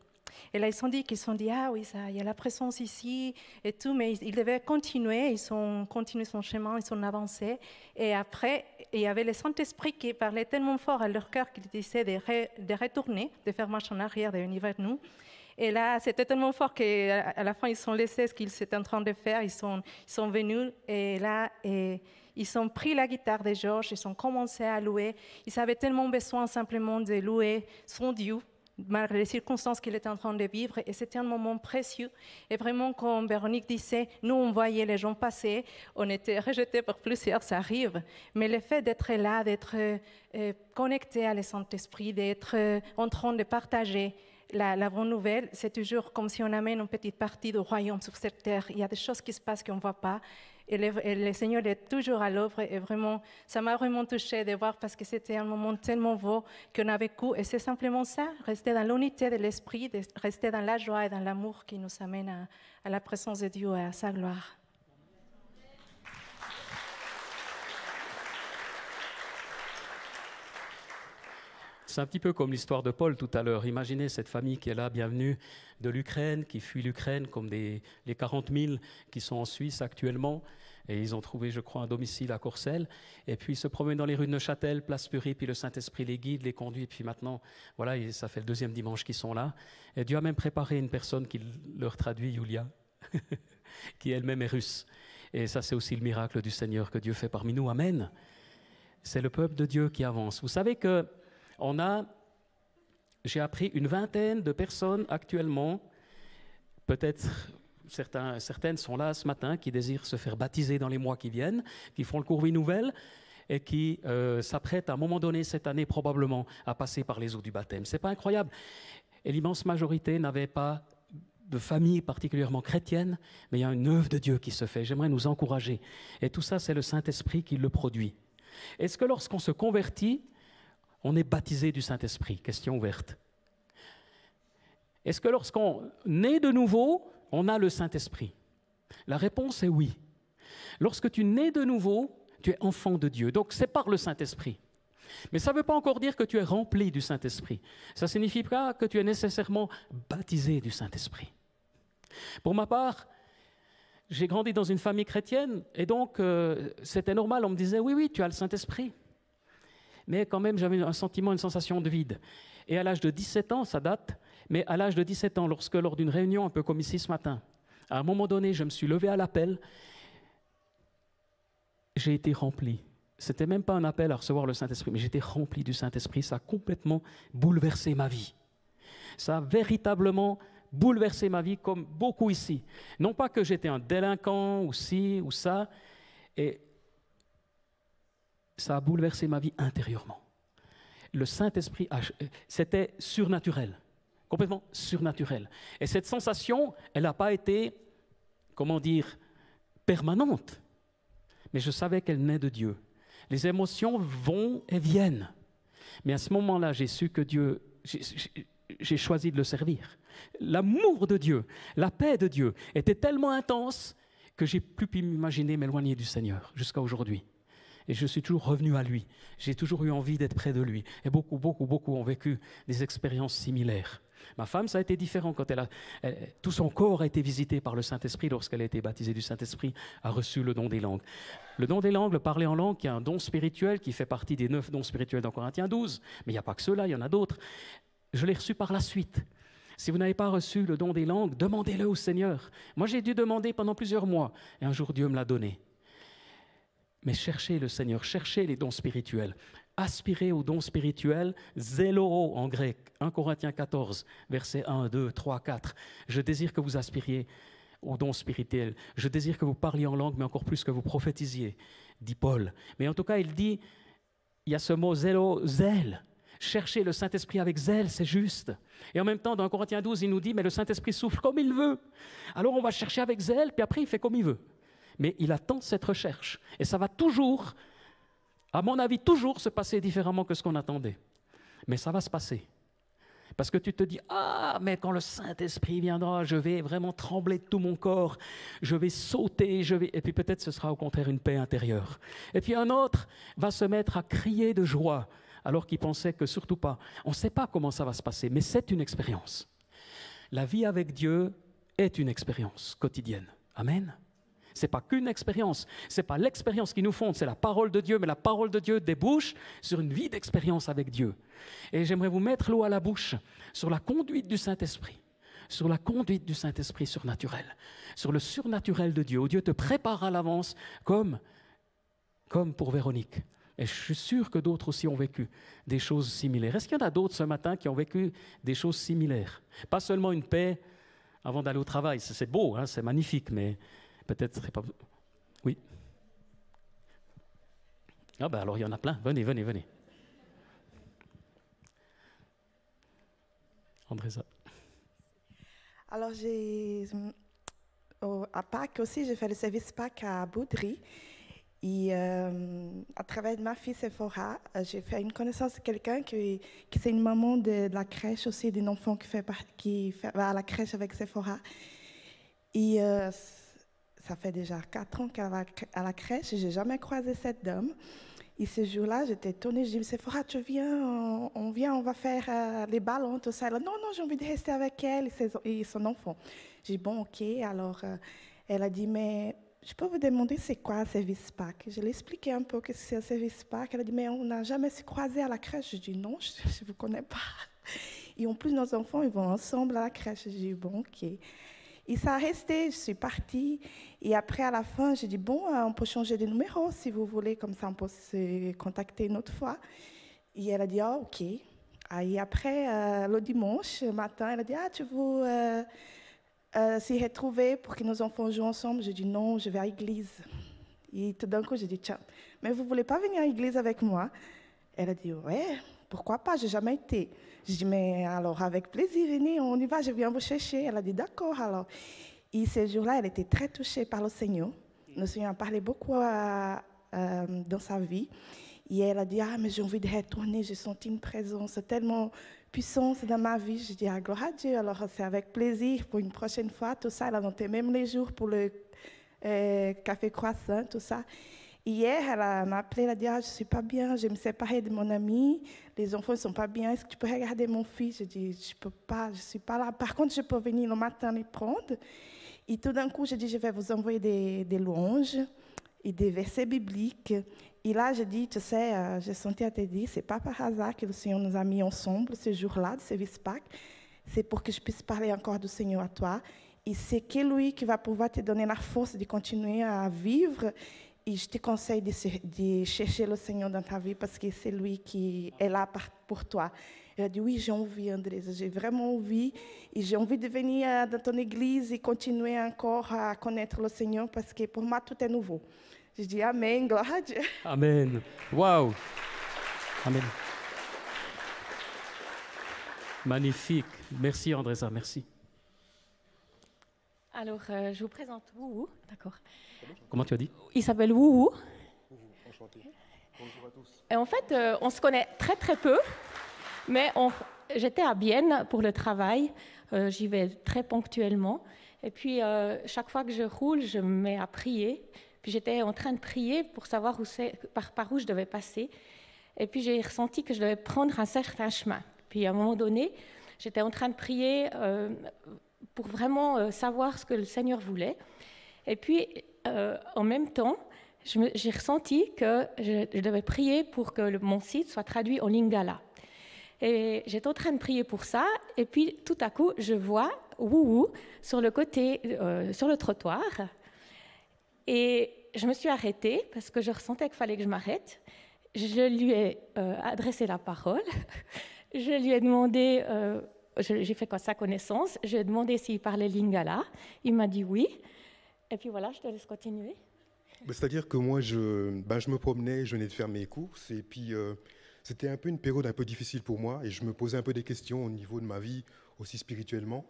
Et là, ils se sont dit, ah oui, il y a la présence ici et tout, mais ils devaient continuer, ils ont continué son chemin, ils ont avancé. Et après, il y avait le Saint-Esprit qui parlait tellement fort à leur cœur qu'ils disaient de retourner, de faire marche en arrière, de venir vers nous. Et là, c'était tellement fort qu'à la fin, ils ont laissé ce qu'ils étaient en train de faire. Ils sont venus et là, ils ont pris la guitare de Georges, ils ont commencé à louer. Ils avaient tellement besoin simplement de louer son Dieu, malgré les circonstances qu'il était en train de vivre. Et c'était un moment précieux. Et vraiment, comme Véronique disait, nous, on voyait les gens passer, on était rejetés par plusieurs, ça arrive. Mais le fait d'être là, d'être connecté à le Saint-Esprit, d'être en train de partager la bonne nouvelle, c'est toujours comme si on amène une petite partie du royaume sur cette terre. Il y a des choses qui se passent qu'on ne voit pas. Et le Seigneur est toujours à l'œuvre. Et vraiment, ça m'a vraiment touchée de voir parce que c'était un moment tellement beau qu'on a vécu. Et c'est simplement ça, rester dans l'unité de l'esprit, rester dans la joie et dans l'amour qui nous amène à la présence de Dieu et à sa gloire. C'est un petit peu comme l'histoire de Paul tout à l'heure. Imaginez cette famille qui est là, bienvenue de l'Ukraine, qui fuit l'Ukraine, comme les 40 000 qui sont en Suisse actuellement. Et ils ont trouvé, je crois, un domicile à Courcelles. Et puis ils se promènent dans les rues de Neuchâtel, Place Purie, puis le Saint-Esprit les guide, les conduit. Et puis maintenant, voilà, et ça fait le deuxième dimanche qu'ils sont là. Et Dieu a même préparé une personne qui leur traduit, Julia, qui elle-même est russe. Et ça, c'est aussi le miracle du Seigneur que Dieu fait parmi nous. Amen. C'est le peuple de Dieu qui avance. Vous savez que j'ai appris une vingtaine de personnes actuellement, peut-être certaines sont là ce matin, qui désirent se faire baptiser dans les mois qui viennent, qui font le cours Vie Nouvelle et qui s'apprêtent à un moment donné cette année probablement à passer par les eaux du baptême. C'est pas incroyable? Et l'immense majorité n'avait pas de famille particulièrement chrétienne, mais il y a une œuvre de Dieu qui se fait. J'aimerais nous encourager. Et tout ça, c'est le Saint-Esprit qui le produit. Est-ce que lorsqu'on se convertit, on est baptisé du Saint-Esprit? Question ouverte. Est-ce que lorsqu'on naît de nouveau, on a le Saint-Esprit? La réponse est oui. Lorsque tu nais de nouveau, tu es enfant de Dieu. Donc c'est par le Saint-Esprit. Mais ça ne veut pas encore dire que tu es rempli du Saint-Esprit. Ça ne signifie pas que tu es nécessairement baptisé du Saint-Esprit. Pour ma part, j'ai grandi dans une famille chrétienne et donc c'était normal, on me disait oui, tu as le Saint-Esprit. Mais quand même, j'avais un sentiment, une sensation de vide. Et à l'âge de 17 ans, ça date, mais à l'âge de 17 ans, lors d'une réunion un peu comme ici ce matin, à un moment donné, je me suis levé à l'appel, j'ai été rempli. Ce n'était même pas un appel à recevoir le Saint-Esprit, mais j'étais rempli du Saint-Esprit. Ça a complètement bouleversé ma vie. Ça a véritablement bouleversé ma vie, comme beaucoup ici. Non pas que j'étais un délinquant ou ci ou ça, et ça a bouleversé ma vie intérieurement. Le Saint-Esprit, c'était surnaturel, complètement surnaturel. Et cette sensation, elle n'a pas été, comment dire, permanente, mais je savais qu'elle naît de Dieu. Les émotions vont et viennent. Mais à ce moment-là, j'ai su que Dieu, j'ai choisi de le servir. L'amour de Dieu, la paix de Dieu était tellement intense que j'ai plus pu m'imaginer m'éloigner du Seigneur jusqu'à aujourd'hui. Et je suis toujours revenu à lui. J'ai toujours eu envie d'être près de lui. Et beaucoup ont vécu des expériences similaires. Ma femme, ça a été différent quand tout son corps a été visité par le Saint-Esprit lorsqu'elle a été baptisée du Saint-Esprit, a reçu le don des langues. Le don des langues, le parler en langue, qui est un don spirituel, qui fait partie des 9 dons spirituels dans Corinthiens 12. Mais il n'y a pas que ceux-là, il y en a d'autres. Je l'ai reçu par la suite. Si vous n'avez pas reçu le don des langues, demandez-le au Seigneur. Moi, j'ai dû demander pendant plusieurs mois. Et un jour, Dieu me l'a donné. Mais cherchez le Seigneur, cherchez les dons spirituels. Aspirez aux dons spirituels, zéloro en grec, 1 Corinthiens 14, versets 1, 2, 3, 4. Je désire que vous aspiriez aux dons spirituels. Je désire que vous parliez en langue, mais encore plus que vous prophétisiez, dit Paul. Mais en tout cas, il dit, il y a ce mot zélo, zèle. Cherchez le Saint-Esprit avec zèle, c'est juste. Et en même temps, dans Corinthiens 12, il nous dit, mais le Saint-Esprit souffle comme il veut. Alors on va chercher avec zèle, puis après il fait comme il veut. Mais il attend cette recherche. Et ça va toujours, à mon avis, toujours se passer différemment que ce qu'on attendait. Mais ça va se passer. Parce que tu te dis, ah, mais quand le Saint-Esprit viendra, je vais vraiment trembler de tout mon corps, je vais sauter, et puis peut-être ce sera au contraire une paix intérieure. Et puis un autre va se mettre à crier de joie, alors qu'il pensait que surtout pas. On ne sait pas comment ça va se passer, mais c'est une expérience. La vie avec Dieu est une expérience quotidienne. Amen. Ce n'est pas qu'une expérience, ce n'est pas l'expérience qui nous fonde, c'est la parole de Dieu, mais la parole de Dieu débouche sur une vie d'expérience avec Dieu. Et j'aimerais vous mettre l'eau à la bouche sur la conduite du Saint-Esprit, sur la conduite du Saint-Esprit surnaturel, sur le surnaturel de Dieu, où Dieu te prépare à l'avance comme pour Véronique. Et je suis sûr que d'autres aussi ont vécu des choses similaires. Est-ce qu'il y en a d'autres ce matin qui ont vécu des choses similaires? Pas seulement une paix avant d'aller au travail, c'est beau, hein, c'est magnifique, mais peut-être c'est pas... Oui. Ah ben alors il y en a plein. Venez. Andrésa. Alors à Pâques aussi, j'ai fait le service Pâques à Boudry. Et à travers ma fille Sephora, j'ai fait une connaissance de quelqu'un qui c'est une maman de la crèche aussi, d'un enfant qui va à la crèche avec Sephora. Et ça fait déjà 4 ans qu'elle va à la crèche et je n'ai jamais croisé cette dame. Et ce jour-là, j'étais étonnée. Je dis, Sephora, tu viens, on va faire les ballons, tout ça. Elle a dit, non, j'ai envie de rester avec elle et son enfant. J'ai dit, bon, ok. Alors, elle a dit, mais je peux vous demander c'est quoi un service Pâques? Je lui ai expliqué un peu que c'est un service Pâques. Elle a dit, mais on n'a jamais se croisé à la crèche. Je dis, non, je ne vous connais pas. Et en plus, nos enfants, ils vont ensemble à la crèche. Je dis, bon, ok. Et ça a resté, je suis partie. Et après, à la fin, j'ai dit, bon, on peut changer de numéro si vous voulez, comme ça on peut se contacter une autre fois. Et elle a dit, ah, ok. Et après, le dimanche matin, elle a dit, ah, tu veux s'y retrouver pour que nos enfants jouent ensemble? J'ai dit, non, je vais à l'église. Et tout d'un coup, j'ai dit, tiens, mais vous ne voulez pas venir à l'église avec moi? Elle a dit, ouais, pourquoi pas, je n'ai jamais été. J'ai dit, mais alors, avec plaisir, venez, on y va, je viens vous chercher. Elle a dit, d'accord, alors. Et ce jour-là, elle était très touchée par le Seigneur. Le Seigneur a parlé beaucoup dans sa vie. Et elle a dit, ah, mais j'ai envie de retourner, j'ai senti une présence tellement puissante dans ma vie. J'ai dit, ah, gloire à Dieu, alors c'est avec plaisir pour une prochaine fois, tout ça. Elle a noté même les jours pour le café croissant, tout ça. Hier, elle m'a appelé, elle a dit, ah, je ne suis pas bien, je me séparée de mon ami, les enfants ne sont pas bien, est-ce que tu peux regarder mon fils? Je dis, je ne peux pas, je ne suis pas là. Par contre, je peux venir le matin les prendre. Et tout d'un coup, je dis, je vais vous envoyer des louanges et des versets bibliques. Et là, je dis, tu sais, j'ai senti à te dire, ce n'est pas par hasard que le Seigneur nous a mis ensemble ce jour-là, de service Pâques. C'est pour que je puisse parler encore du Seigneur à toi. Et c'est que lui qui va pouvoir te donner la force de continuer à vivre. Et je te conseille de chercher le Seigneur dans ta vie parce que c'est lui qui est là pour toi. Elle a dit, oui, j'ai envie, Andrés, j'ai vraiment envie. Et j'ai envie de venir dans ton église et continuer encore à connaître le Seigneur parce que pour moi, tout est nouveau. Je dis, Amen, gloire à Dieu. Amen. Waouh. Amen. Magnifique. Merci, Andresa, merci. Alors, je vous présente Woowoo, d'accord. Comment tu as dit? Il s'appelle Woowoo. Enchanté. Bonjour à tous. Et en fait, on se connaît très très peu, mais j'étais à Bienne pour le travail. J'y vais très ponctuellement. Et puis, chaque fois que je roule, je me mets à prier. Puis j'étais en train de prier pour savoir par où je devais passer. Et puis j'ai ressenti que je devais prendre un certain chemin. Puis à un moment donné, j'étais en train de prier pour vraiment savoir ce que le Seigneur voulait. Et puis, en même temps, j'ai ressenti que je devais prier pour que mon site soit traduit en lingala. Et j'étais en train de prier pour ça, et puis tout à coup, je vois Woowoo sur le côté, sur le trottoir. Et je me suis arrêtée parce que je ressentais qu'il fallait que je m'arrête. Je lui ai adressé la parole. Je lui ai demandé, j'ai fait sa connaissance. Je lui ai demandé s'il parlait lingala. Il m'a dit oui. Et puis voilà, je te laisse continuer. C'est-à-dire que moi, je me promenais, je venais de faire mes courses, et puis c'était un peu une période un peu difficile pour moi, et je me posais un peu des questions au niveau de ma vie, aussi spirituellement.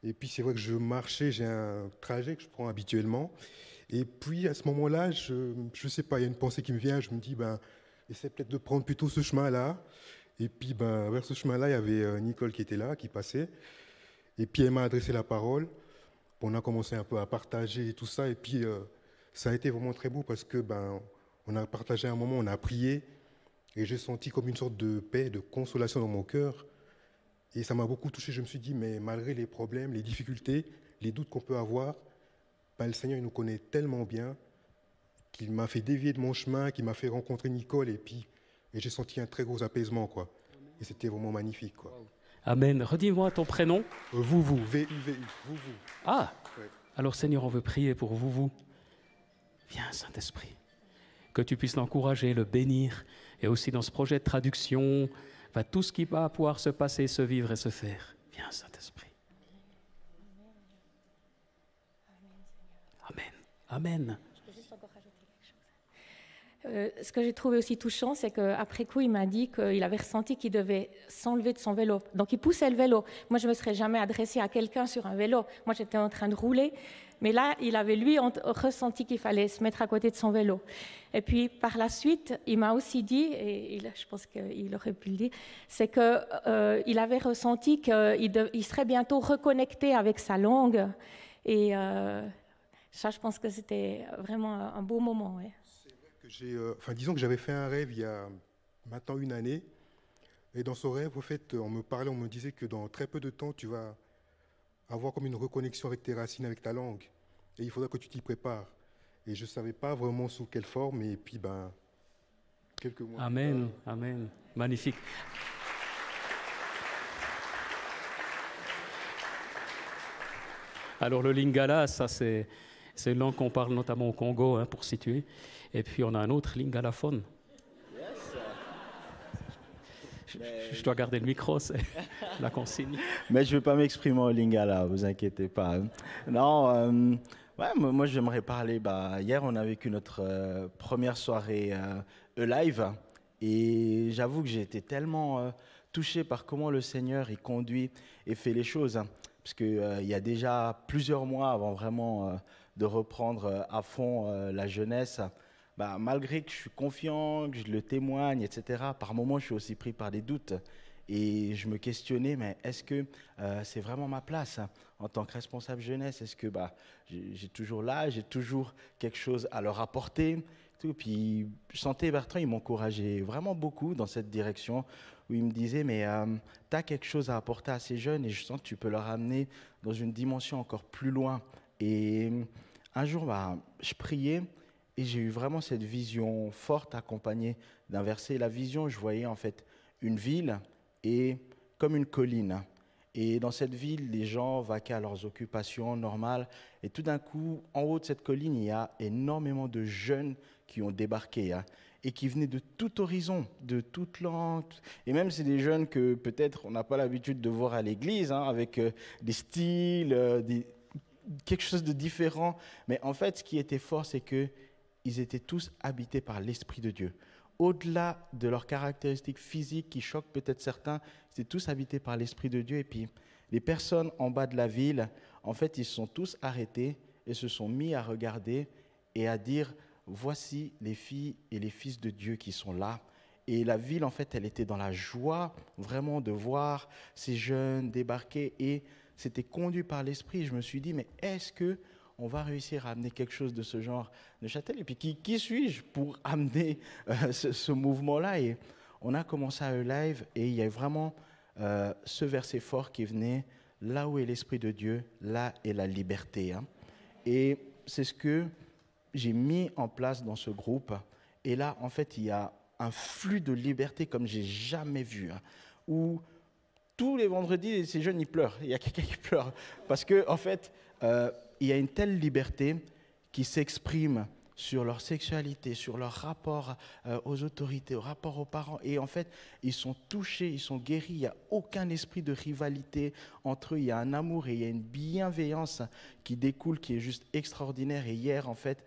Et puis c'est vrai que je marchais, j'ai un trajet que je prends habituellement. Et puis à ce moment-là, je ne sais pas, il y a une pensée qui me vient, je me dis, essaie peut-être de prendre plutôt ce chemin-là. Et puis vers ce chemin-là, il y avait Nicole qui était là, qui passait. Et puis elle m'a adressé la parole. On a commencé un peu à partager et tout ça. Et puis ça a été vraiment très beau parce que on a partagé un moment, on a prié. Et j'ai senti comme une sorte de paix, de consolation dans mon cœur. Et ça m'a beaucoup touché. Je me suis dit, mais malgré les problèmes, les difficultés, les doutes qu'on peut avoir, le Seigneur il nous connaît tellement bien qu'il m'a fait dévier de mon chemin, qu'il m'a fait rencontrer Nicole. Et j'ai senti un très gros apaisement, quoi. Et c'était vraiment magnifique, quoi. Amen. Redis-moi ton prénom. Woowoo, V-U-V-U. Woowoo. Ah, ouais. Alors Seigneur, on veut prier pour vous. Viens, Saint-Esprit, que tu puisses l'encourager, le bénir, et aussi dans ce projet de traduction, tout ce qui va pouvoir se passer, se vivre et se faire. Viens, Saint-Esprit. Amen. Amen. Ce que j'ai trouvé aussi touchant, c'est qu'après coup, il m'a dit qu'il avait ressenti qu'il devait s'enlever de son vélo. Donc, il poussait le vélo. Moi, je ne me serais jamais adressée à quelqu'un sur un vélo. Moi, j'étais en train de rouler. Mais là, il avait, lui, ressenti qu'il fallait se mettre à côté de son vélo. Et puis, par la suite, il m'a aussi dit, et je pense qu'il aurait pu le dire, c'est qu'il avait ressenti qu'il serait bientôt reconnecté avec sa langue. Et ça, je pense que c'était vraiment un beau moment, ouais. Disons que j'avais fait un rêve il y a maintenant une année. Et dans ce rêve, au fait, on me disait que dans très peu de temps, tu vas avoir comme une reconnexion avec tes racines, avec ta langue. Et il faudra que tu t'y prépares. Et je ne savais pas vraiment sous quelle forme. Et puis, quelques mois. Amen, amen. Magnifique. Alors le lingala, ça c'est une langue qu'on parle notamment au Congo, pour situer. Et puis on a un autre lingalaphone. Je dois garder le micro, c'est la consigne. Mais je ne vais pas m'exprimer en lingala, vous inquiétez pas. Non, moi j'aimerais parler. Hier, on a vécu notre première soirée live, et j'avoue que j'ai été tellement touché par comment le Seigneur il conduit et fait les choses. Parce qu'il y a déjà plusieurs mois avant vraiment de reprendre à fond la jeunesse, malgré que je suis confiant, que je le témoigne, etc., par moments, je suis aussi pris par des doutes. Et je me questionnais, mais est-ce que c'est vraiment ma place en tant que responsable jeunesse? Est-ce que j'ai toujours quelque chose à leur apporter? Tout. Puis je sentais Bertrand, il m'encourageait vraiment beaucoup dans cette direction, où il me disait, mais tu as quelque chose à apporter à ces jeunes et je sens que tu peux leur amener dans une dimension encore plus loin. Et un jour, je priais et j'ai eu vraiment cette vision forte accompagnée d'un verset. La vision, je voyais en fait une ville et comme une colline. Et dans cette ville, les gens vaquaient à leurs occupations normales. Et tout d'un coup, en haut de cette colline, il y a énormément de jeunes qui ont débarqué et qui venaient de tout horizon, de toute langue. Et même, c'est des jeunes que peut-être on n'a pas l'habitude de voir à l'église, avec des styles, quelque chose de différent. Mais en fait, ce qui était fort, c'est qu'ils étaient tous habités par l'Esprit de Dieu. Au-delà de leurs caractéristiques physiques qui choquent peut-être certains, ils étaient tous habités par l'Esprit de Dieu. Et puis, les personnes en bas de la ville, en fait, ils se sont tous arrêtés et se sont mis à regarder et à dire, voici les filles et les fils de Dieu qui sont là. Et la ville, en fait, elle était dans la joie vraiment de voir ces jeunes débarquer et c'était conduit par l'Esprit. Je me suis dit, mais est-ce que on va réussir à amener quelque chose de ce genre de Châtel? Et puis, qui suis-je pour amener ce mouvement-là? Et on a commencé à live et il y a vraiment ce verset fort qui venait, là où est l'Esprit de Dieu, là est la liberté. Et c'est ce que j'ai mis en place dans ce groupe. Et là, en fait, il y a un flux de liberté comme j'ai jamais vu, où tous les vendredis, ces jeunes, ils pleurent. Il y a quelqu'un qui pleure. Parce qu'en en fait, il y a une telle liberté qui s'exprime sur leur sexualité, sur leur rapport aux autorités, au rapport aux parents. Et en fait, ils sont touchés, ils sont guéris. Il n'y a aucun esprit de rivalité entre eux. Il y a un amour et il y a une bienveillance qui découle, qui est juste extraordinaire. Et hier, en fait,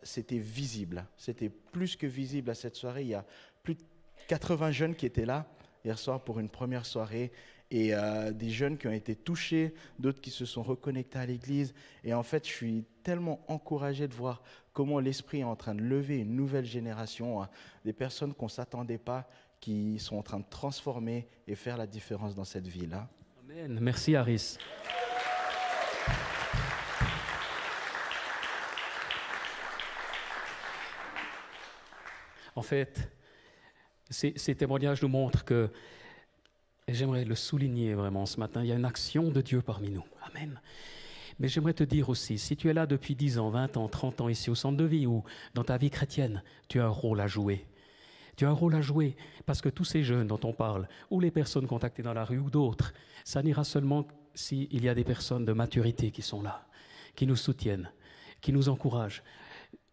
c'était visible. C'était plus que visible à cette soirée. Il y a plus de 80 jeunes qui étaient là hier soir pour une première soirée. Et des jeunes qui ont été touchés, d'autres qui se sont reconnectés à l'église. Et en fait, je suis tellement encouragé de voir comment l'Esprit est en train de lever une nouvelle génération, des personnes qu'on ne s'attendait pas, qui sont en train de transformer et faire la différence dans cette ville. Amen. Merci, Harris. En fait, ces témoignages nous montrent que, et j'aimerais le souligner vraiment ce matin, il y a une action de Dieu parmi nous. Amen. Mais j'aimerais te dire aussi, si tu es là depuis 10 ans, 20 ans, 30 ans ici au centre de vie ou dans ta vie chrétienne, tu as un rôle à jouer. Tu as un rôle à jouer parce que tous ces jeunes dont on parle, ou les personnes contactées dans la rue ou d'autres, ça n'ira seulement s'il y a des personnes de maturité qui sont là, qui nous soutiennent, qui nous encouragent,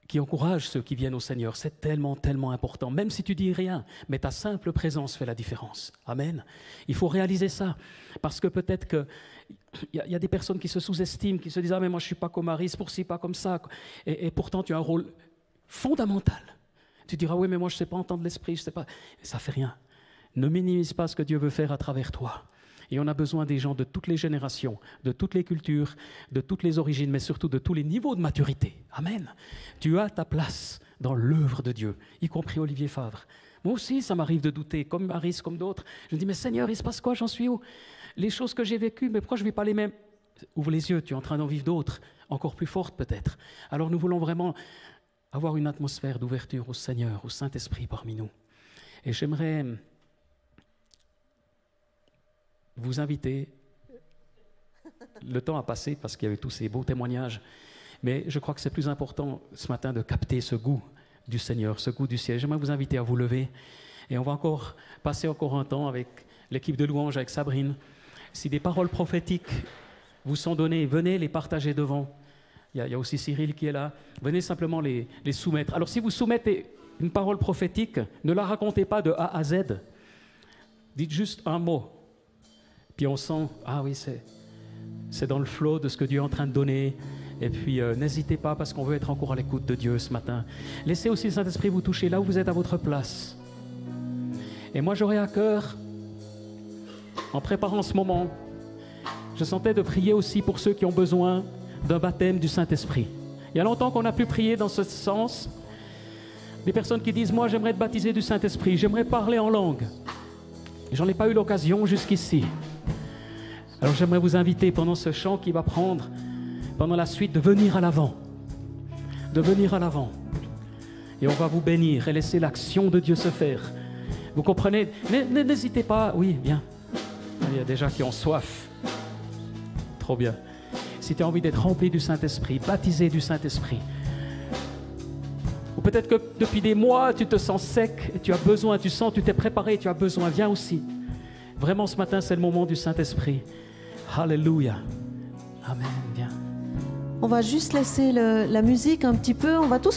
qui encouragent ceux qui viennent au Seigneur. C'est tellement, tellement important. Même si tu dis rien, mais ta simple présence fait la différence. Amen. Il faut réaliser ça. Parce que peut-être qu'il y a des personnes qui se sous-estiment, qui se disent « Ah, mais moi, je ne suis pas comme Harris, pour ci, pas comme ça. » Et pourtant, tu as un rôle fondamental. Tu diras « Oui, mais moi, je ne sais pas entendre l'esprit, je ne sais pas. » Ça ne fait rien. Ne minimise pas ce que Dieu veut faire à travers toi. Et on a besoin des gens de toutes les générations, de toutes les cultures, de toutes les origines, mais surtout de tous les niveaux de maturité. Amen. Tu as ta place dans l'œuvre de Dieu, y compris Olivier Favre. Moi aussi, ça m'arrive de douter, comme Harris, comme d'autres. Je me dis, mais Seigneur, il se passe quoi? J'en suis où? Les choses que j'ai vécues, mais pourquoi je ne vis pas les mêmes? Ouvre les yeux, tu es en train d'en vivre d'autres, encore plus fortes peut-être. Alors nous voulons vraiment avoir une atmosphère d'ouverture au Seigneur, au Saint-Esprit parmi nous. Et j'aimerais vous inviter. Le temps a passé parce qu'il y avait tous ces beaux témoignages, mais je crois que c'est plus important ce matin de capter ce goût du Seigneur, ce goût du ciel. J'aimerais vous inviter à vous lever et on va passer encore un temps avec l'équipe de louange, avec Sabrine. Si des paroles prophétiques vous sont données, venez les partager devant. Il y a aussi Cyril qui est là. Venez simplement les soumettre. Alors si vous soumettez une parole prophétique, ne la racontez pas de A à Z. Dites juste un mot. Puis on sent, ah oui, c'est dans le flot de ce que Dieu est en train de donner. Et puis n'hésitez pas parce qu'on veut être encore à l'écoute de Dieu ce matin. Laissez aussi le Saint-Esprit vous toucher là où vous êtes à votre place. Et moi j'aurais à cœur, en préparant ce moment, je sentais de prier aussi pour ceux qui ont besoin d'un baptême du Saint-Esprit. Il y a longtemps qu'on n'a plus prié dans ce sens. Des personnes qui disent, moi j'aimerais être baptisé du Saint-Esprit, j'aimerais parler en langue. J'en ai pas eu l'occasion jusqu'ici. Alors j'aimerais vous inviter pendant ce chant qui va prendre, pendant la suite, de venir à l'avant. De venir à l'avant. Et on va vous bénir et laisser l'action de Dieu se faire. Vous comprenez? N'hésitez pas. Oui, bien. Il y a des gens qui ont soif. Trop bien. Si tu as envie d'être rempli du Saint-Esprit, baptisé du Saint-Esprit, ou peut-être que depuis des mois, tu te sens sec et tu as besoin, tu sens, tu t'es préparé, tu as besoin, viens aussi. Vraiment, ce matin, c'est le moment du Saint-Esprit. Alléluia. Amen, viens. On va juste laisser la musique un petit peu, on va tous